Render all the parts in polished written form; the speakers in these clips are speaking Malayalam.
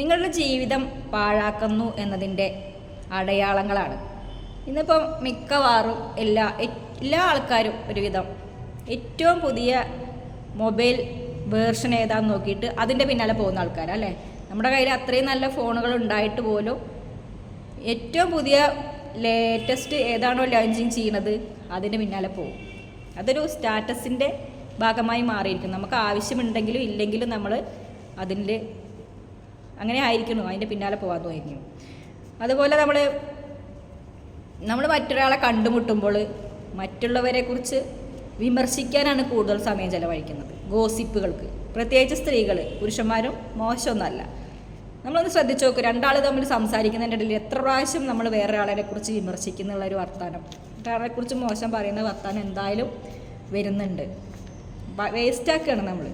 നിങ്ങളുടെ ജീവിതം പാഴാക്കുന്നു എന്നതിൻ്റെ അടയാളങ്ങളാണ്. ഇന്നിപ്പം മിക്കവാറും എല്ലാ ആൾക്കാരും ഒരുവിധം ഏറ്റവും പുതിയ മൊബൈൽ വേർഷൻ ഏതാണെന്ന് നോക്കിയിട്ട് അതിൻ്റെ പിന്നാലെ പോകുന്ന ആൾക്കാരല്ലേ. നമ്മുടെ കയ്യിൽ അത്രയും നല്ല ഫോണുകൾ ഉണ്ടായിട്ട് പോലും ഏറ്റവും പുതിയ ലേറ്റസ്റ്റ് ഏതാണോ ലോഞ്ചിങ് ചെയ്യുന്നത് അതിൻ്റെ പിന്നാലെ പോകും. അതൊരു സ്റ്റാറ്റസിൻ്റെ ഭാഗമായി മാറിയിരിക്കും. നമുക്ക് ആവശ്യമുണ്ടെങ്കിലും ഇല്ലെങ്കിലും നമ്മൾ അതിൻ്റെ അങ്ങനെ ആയിരിക്കണം, അതിൻ്റെ പിന്നാലെ പോകാൻ തോന്നിയിരിക്കും. അതുപോലെ നമ്മൾ മറ്റൊരാളെ കണ്ടുമുട്ടുമ്പോൾ മറ്റുള്ളവരെക്കുറിച്ച് വിമർശിക്കാനാണ് കൂടുതൽ സമയം ചെലവഴിക്കുന്നത്. ഗോസിപ്പുകൾക്ക്, പ്രത്യേകിച്ച് സ്ത്രീകൾ, പുരുഷന്മാരും മോശമൊന്നുമല്ല. നമ്മളൊന്ന് ശ്രദ്ധിച്ച് നോക്കും, രണ്ടാൾ തമ്മിൽ സംസാരിക്കുന്നതിൻ്റെ ഇടയിൽ എത്ര പ്രാവശ്യം നമ്മൾ വേറൊരാളെ കുറിച്ച് വിമർശിക്കുന്നുള്ളൊരു വർത്താനം, ഒരാളെക്കുറിച്ച് മോശം പറയുന്ന വർത്താനം എന്തായാലും വരുന്നുണ്ട്. വേസ്റ്റാക്കുകയാണ് നമ്മൾ.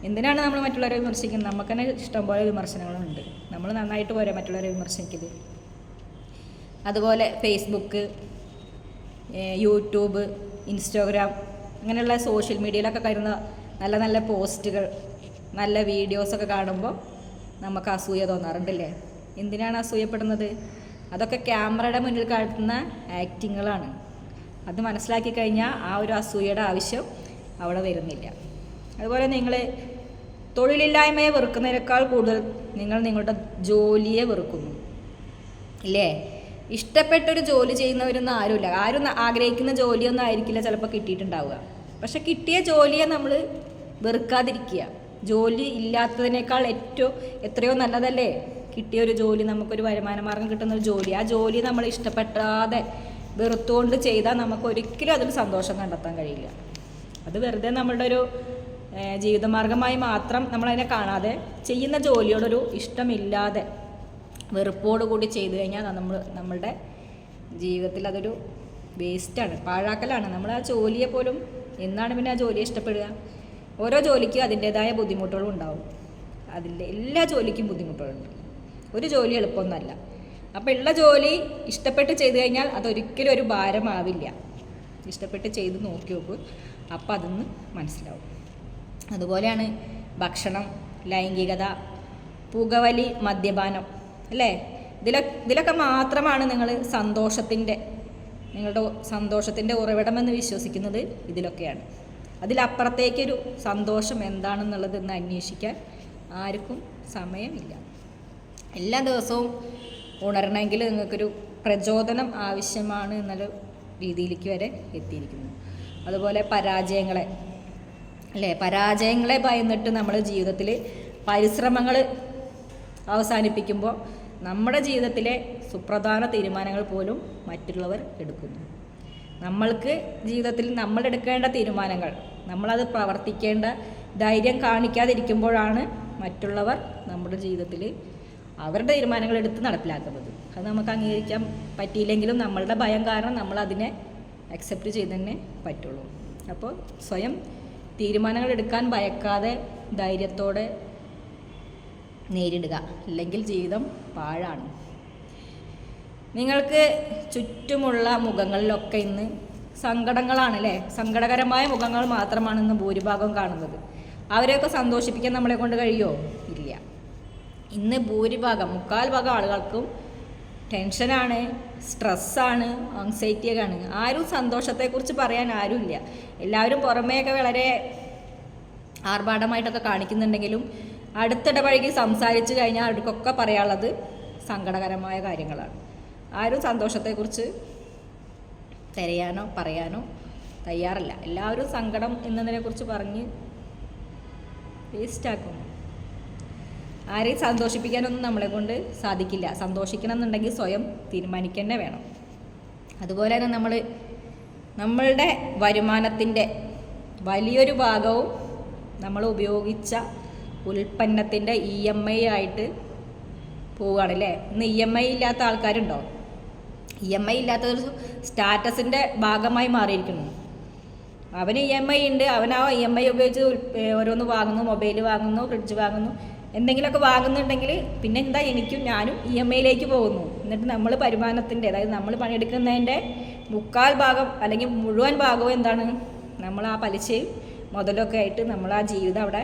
എന്തിനാണ് നമ്മൾ മറ്റുള്ളവരെ വിമർശിക്കുന്നത്? നമുക്ക് തന്നെ ഇഷ്ടംപോലെ വിമർശനങ്ങളുണ്ട്. നമ്മൾ നന്നായിട്ട് പോരെ മറ്റുള്ളവരെ വിമർശിക്കുന്നത്. അതുപോലെ ഫേസ്ബുക്ക്, യൂട്യൂബ്, ഇൻസ്റ്റാഗ്രാം അങ്ങനെയുള്ള സോഷ്യൽ മീഡിയയിലൊക്കെ വരുന്ന നല്ല നല്ല പോസ്റ്റുകൾ, നല്ല വീഡിയോസൊക്കെ കാണുമ്പോൾ നമുക്ക് അസൂയ തോന്നാറുണ്ടല്ലേ. എന്തിനാണ് അസൂയപ്പെടുന്നത്? അതൊക്കെ ക്യാമറയുടെ മുന്നിൽ കാട്ടുന്ന ആക്ടിങ്ങുകളാണ്. അത് മനസ്സിലാക്കി കഴിഞ്ഞാൽ ആ ഒരു അസൂയയുടെ ആവശ്യം അവിടെ വരുന്നില്ല. അതുപോലെ നിങ്ങൾ തൊഴിലില്ലായ്മയെ വെറുക്കുന്നതിനേക്കാൾ കൂടുതൽ നിങ്ങൾ നിങ്ങളുടെ ജോലിയെ വെറുക്കുന്നു ഇല്ലേ. ഇഷ്ടപ്പെട്ടൊരു ജോലി ചെയ്യുന്നവരൊന്നും ആരും ആഗ്രഹിക്കുന്ന ജോലിയൊന്നും ആയിരിക്കില്ല ചിലപ്പോൾ കിട്ടിയിട്ടുണ്ടാവുക. പക്ഷെ കിട്ടിയ ജോലിയെ നമ്മൾ വെറുക്കാതിരിക്കുക. ജോലി ഇല്ലാത്തതിനേക്കാൾ എത്രയോ നല്ലതല്ലേ കിട്ടിയൊരു ജോലി, നമുക്കൊരു വരുമാന മാർഗം കിട്ടുന്നൊരു ജോലി. ആ ജോലി നമ്മൾ ഇഷ്ടപ്പെടാതെ വെറുത്തുകൊണ്ട് ചെയ്താൽ നമുക്ക് ഒരിക്കലും അതിൽ സന്തോഷം കണ്ടെത്താൻ കഴിയില്ല. അത് വെറുതെ നമ്മളുടെ ഒരു ജീവിതമാർഗമായി മാത്രം നമ്മളതിനെ കാണാതെ ചെയ്യുന്ന ജോലിയോടൊരു ഇഷ്ടമില്ലാതെ വെറുപ്പോടുകൂടി ചെയ്തു കഴിഞ്ഞാൽ നമ്മളുടെ ജീവിതത്തിൽ അതൊരു വേസ്റ്റാണ്, പാഴാക്കലാണ്. നമ്മൾ ആ ജോലിയെ പോലും എന്നാണ് പിന്നെ ആ ജോലിയെ ഇഷ്ടപ്പെടുക? ഓരോ ജോലിക്കും അതിൻ്റേതായ ബുദ്ധിമുട്ടുകളും ഉണ്ടാവും. എല്ലാ ജോലിക്കും ബുദ്ധിമുട്ടുകളുണ്ട്. ഒരു ജോലി എളുപ്പമൊന്നുമല്ല. അപ്പോൾ ഉള്ള ജോലി ഇഷ്ടപ്പെട്ട് ചെയ്തു കഴിഞ്ഞാൽ അതൊരിക്കലും ഒരു ഭാരമാവില്ല. ഇഷ്ടപ്പെട്ട് ചെയ്ത് നോക്കി നോക്കൂ, അപ്പോൾ അതൊന്ന് മനസ്സിലാവും. അതുപോലെയാണ് ഭക്ഷണം, ലൈംഗികത, പുകവലി, മദ്യപാനം അല്ലേ. ഇതിലൊക്കെ മാത്രമാണ് നിങ്ങളുടെ സന്തോഷത്തിൻ്റെ ഉറവിടമെന്ന് വിശ്വസിക്കുന്നത് ഇതിലൊക്കെയാണ്. അതിലപ്പുറത്തേക്കൊരു സന്തോഷം എന്താണെന്നുള്ളത് ഇന്ന് അന്വേഷിക്കാൻ ആർക്കും സമയമില്ല. എല്ലാ ദിവസവും ഉണരണമെങ്കിൽ നിങ്ങൾക്കൊരു പ്രചോദനം ആവശ്യമാണ് എന്നുള്ള രീതിയിലേക്ക് വരെ എത്തിയിരിക്കുന്നു. അതുപോലെ പരാജയങ്ങളെ ഭയന്നിട്ട് നമ്മൾ ജീവിതത്തിൽ പരിശ്രമങ്ങൾ അവസാനിപ്പിക്കുമ്പോൾ നമ്മുടെ ജീവിതത്തിലെ സുപ്രധാന തീരുമാനങ്ങൾ പോലും മറ്റുള്ളവർ എടുക്കുന്നു. നമ്മൾക്ക് ജീവിതത്തിൽ നമ്മൾ എടുക്കേണ്ട തീരുമാനങ്ങൾ, നമ്മളത് പ്രവർത്തിക്കേണ്ട ധൈര്യം കാണിക്കാതിരിക്കുമ്പോഴാണ് മറ്റുള്ളവർ നമ്മുടെ ജീവിതത്തിൽ അവരുടെ തീരുമാനങ്ങൾ എടുത്ത് നടപ്പിലാക്കുന്നത്. അത് നമുക്ക് അംഗീകരിക്കാൻ പറ്റിയില്ലെങ്കിലും നമ്മളുടെ ഭയം കാരണം നമ്മളതിനെ അക്സെപ്റ്റ് ചെയ്ത് തന്നെ പറ്റുള്ളൂ. അപ്പോൾ സ്വയം തീരുമാനങ്ങൾ എടുക്കാൻ ഭയക്കാതെ ധൈര്യത്തോടെ നേരിടുക, അല്ലെങ്കിൽ ജീവിതം പാഴാണ്. നിങ്ങൾക്ക് ചുറ്റുമുള്ള മുഖങ്ങളിലൊക്കെ ഇന്ന് സങ്കടങ്ങളാണല്ലേ, സങ്കടകരമായ മുഖങ്ങൾ മാത്രമാണ് ഇന്ന് ഭൂരിഭാഗം കാണുന്നത്. അവരെയൊക്കെ സന്തോഷിപ്പിക്കാൻ നമ്മളെ കൊണ്ട് കഴിയുമോ? ഇല്ല. ഇന്ന് ഭൂരിഭാഗം 3/4 ആളുകൾക്കും ടെൻഷനാണ്, സ്ട്രെസ്സാണ്, ആങ്സൈറ്റിയൊക്കെയാണ്. ആരും സന്തോഷത്തെക്കുറിച്ച് പറയാൻ ആരുമില്ല. എല്ലാവരും പുറമേയൊക്കെ വളരെ ആർഭാടമായിട്ടൊക്കെ കാണിക്കുന്നുണ്ടെങ്കിലും അടുത്തിടപഴകി സംസാരിച്ച് കഴിഞ്ഞാൽ അവർക്കൊക്കെ പറയാനുള്ളത് സങ്കടകരമായ കാര്യങ്ങളാണ്. ആരും സന്തോഷത്തെക്കുറിച്ച് തിരയാനോ പറയാനോ തയ്യാറല്ല. എല്ലാവരും സങ്കടം എന്നതിനെക്കുറിച്ച് പറഞ്ഞ് വേസ്റ്റാക്കുന്നു. ആരെയും സന്തോഷിപ്പിക്കാനൊന്നും നമ്മളെ കൊണ്ട് സാധിക്കില്ല. സന്തോഷിക്കണം എന്നുണ്ടെങ്കിൽ സ്വയം തീരുമാനിക്കുക തന്നെ വേണം. അതുപോലെ തന്നെ നമ്മളുടെ വരുമാനത്തിൻ്റെ വലിയൊരു ഭാഗവും നമ്മൾ ഉപയോഗിച്ച ഉൽപ്പന്നത്തിൻ്റെ EMI ആയിട്ട് പോവുകയാണല്ലേ. ഇന്ന് EMI ഇല്ലാത്ത ആൾക്കാരുണ്ടോ? EMI ഇല്ലാത്തൊരു സ്റ്റാറ്റസിൻ്റെ ഭാഗമായി മാറിയിരിക്കുന്നു. അവന് EMI ഉണ്ട്, അവൻ ആ EMI ഉപയോഗിച്ച് ഓരോന്ന് വാങ്ങുന്നു, മൊബൈൽ വാങ്ങുന്നു, ഫ്രിഡ്ജ് വാങ്ങുന്നു, എന്തെങ്കിലുമൊക്കെ വാങ്ങുന്നുണ്ടെങ്കിൽ പിന്നെ എന്താ ഞാനും EMIയിലേക്ക് പോകുന്നു. എന്നിട്ട് നമ്മൾ വരുമാനത്തിൻ്റെ, അതായത് നമ്മൾ പണിയെടുക്കുന്നതിൻ്റെ 3/4 ഭാഗം അല്ലെങ്കിൽ മുഴുവൻ ഭാഗവും എന്താണ്, നമ്മൾ ആ പലിശയും മുതലൊക്കെ ആയിട്ട് നമ്മൾ ആ ജീവിതം അവിടെ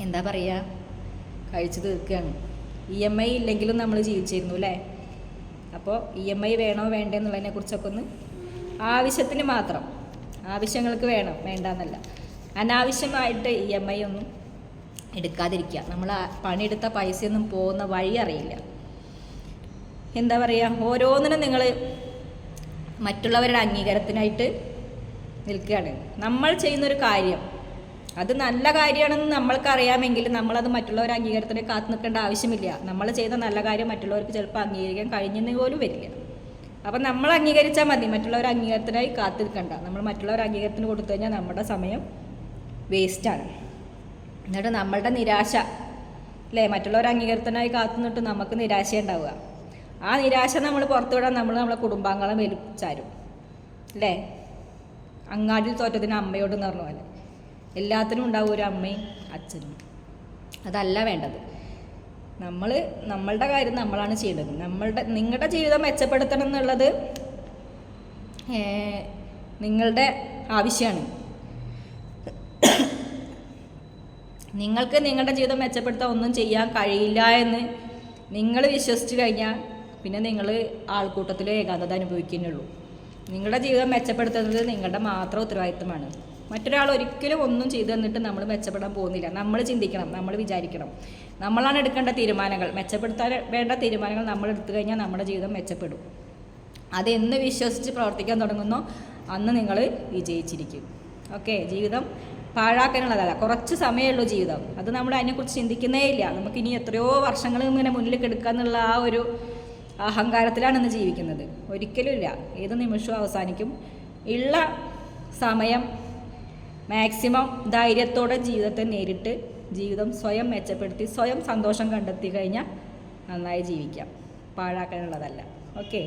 എന്താ പറയുക കഴിച്ചു തീർക്കുകയാണ്. EMI ഇല്ലെങ്കിലും നമ്മൾ ജീവിച്ചിരുന്നു അല്ലേ? അപ്പോൾ EMI വേണോ വേണ്ടേ എന്നുള്ളതിനെ കുറിച്ചൊക്കെ ഒന്ന് ആവശ്യത്തിന് മാത്രം, ആവശ്യങ്ങൾക്ക് വേണം വേണ്ടെന്നല്ല, അനാവശ്യമായിട്ട് EMI ഒന്നും എടുക്കാതിരിക്കുക. നമ്മൾ പണിയെടുത്ത പൈസയൊന്നും പോകുന്ന വഴി അറിയില്ല. എന്താ പറയുക, ഓരോന്നിനും നിങ്ങൾ മറ്റുള്ളവരുടെ അംഗീകാരത്തിനായിട്ട് നിൽക്കുകയാണ്. നമ്മൾ ചെയ്യുന്നൊരു കാര്യം അത് നല്ല കാര്യമാണെന്ന് നമ്മൾക്കറിയാമെങ്കിൽ നമ്മളത് മറ്റുള്ളവരുടെ അംഗീകാരത്തിന് കാത്തു നിൽക്കേണ്ട ആവശ്യമില്ല. നമ്മൾ ചെയ്ത നല്ല കാര്യം മറ്റുള്ളവർക്ക് ചിലപ്പോൾ അംഗീകരിക്കാൻ കഴിഞ്ഞെന്ന് പോലും വരില്ല. അപ്പം നമ്മൾ അംഗീകരിച്ചാൽ മതി, മറ്റുള്ളവരുടെ അംഗീകാരത്തിനായി കാത്തു നിൽക്കണ്ട. നമ്മൾ മറ്റുള്ളവരുടെ അംഗീകാരത്തിന് കൊടുത്തു കഴിഞ്ഞാൽ നമ്മുടെ സമയം വേസ്റ്റാണ്. എന്നിട്ട് നമ്മളുടെ നിരാശ അല്ലേ, മറ്റുള്ളവരുടെ അംഗീകാരത്തിനായി കാത്തു നിന്നിട്ട് നമുക്ക് നിരാശ ഉണ്ടാവുക. ആ നിരാശ നമ്മൾ പുറത്തുവിടാൻ നമ്മളെ കുടുംബാംഗങ്ങളെ വലിച്ചാരും അല്ലേ? അങ്ങാടിയിൽ തോറ്റതിന് അമ്മയോടെന്ന് പറഞ്ഞ പോലെ എല്ലാത്തിനും ഉണ്ടാവും ഒരു അമ്മയും അച്ഛനും. അതല്ല വേണ്ടത്. നമ്മളുടെ കാര്യം നമ്മളാണ് ചെയ്യേണ്ടത്. നിങ്ങളുടെ ജീവിതം മെച്ചപ്പെടുത്തണം എന്നുള്ളത് നിങ്ങളുടെ ആവശ്യമാണ്. നിങ്ങൾക്ക് നിങ്ങളുടെ ജീവിതം മെച്ചപ്പെടുത്താൻ ഒന്നും ചെയ്യാൻ കഴിയില്ല എന്ന് നിങ്ങൾ വിശ്വസിച്ച് കഴിഞ്ഞാൽ പിന്നെ നിങ്ങൾ ആൾക്കൂട്ടത്തിൽ ഏകാന്തത അനുഭവിക്കുന്നുള്ളൂ. നിങ്ങളുടെ ജീവിതം മെച്ചപ്പെടുത്തുന്നത് നിങ്ങളുടെ മാത്രം ഉത്തരവാദിത്തമാണ്. മറ്റൊരാൾ ഒരിക്കലും ഒന്നും ചെയ്തു തന്നിട്ട് നമ്മൾ മെച്ചപ്പെടാൻ പോകുന്നില്ല. നമ്മൾ ചിന്തിക്കണം, നമ്മൾ വിചാരിക്കണം, നമ്മളാണ് എടുക്കേണ്ട തീരുമാനങ്ങൾ. മെച്ചപ്പെടുത്താൻ വേണ്ട തീരുമാനങ്ങൾ നമ്മൾ എടുത്തു കഴിഞ്ഞാൽ നമ്മുടെ ജീവിതം മെച്ചപ്പെടും. അതെന്ന് വിശ്വസിച്ച് പ്രവർത്തിക്കാൻ തുടങ്ങുന്നോ അന്ന് നിങ്ങൾ വിജയിച്ചിരിക്കും. ഓക്കെ, ജീവിതം പാഴാക്കാനുള്ളതല്ല, കുറച്ച് സമയമുള്ളൂ ജീവിതം. അത് നമ്മൾ അതിനെക്കുറിച്ച് ചിന്തിക്കുന്നേ ഇല്ല. നമുക്കിനി എത്രയോ വർഷങ്ങൾ ഇങ്ങനെ മുന്നിൽ എടുക്കുക എന്നുള്ള ആ ഒരു അഹങ്കാരത്തിലാണ് ഇന്ന് ജീവിക്കുന്നത്. ഒരിക്കലും ഇല്ല, ഏത് നിമിഷവും അവസാനിക്കും. ഉള്ള സമയം മാക്സിമം ധൈര്യത്തോടെ ജീവിതത്തെ നേരിട്ട് ജീവിതം സ്വയം മെച്ചപ്പെടുത്തി സ്വയം സന്തോഷം കണ്ടെത്തി കഴിഞ്ഞാൽ നന്നായി ജീവിക്കാം. പാഴാക്കാനുള്ളതല്ല. ഓക്കെ.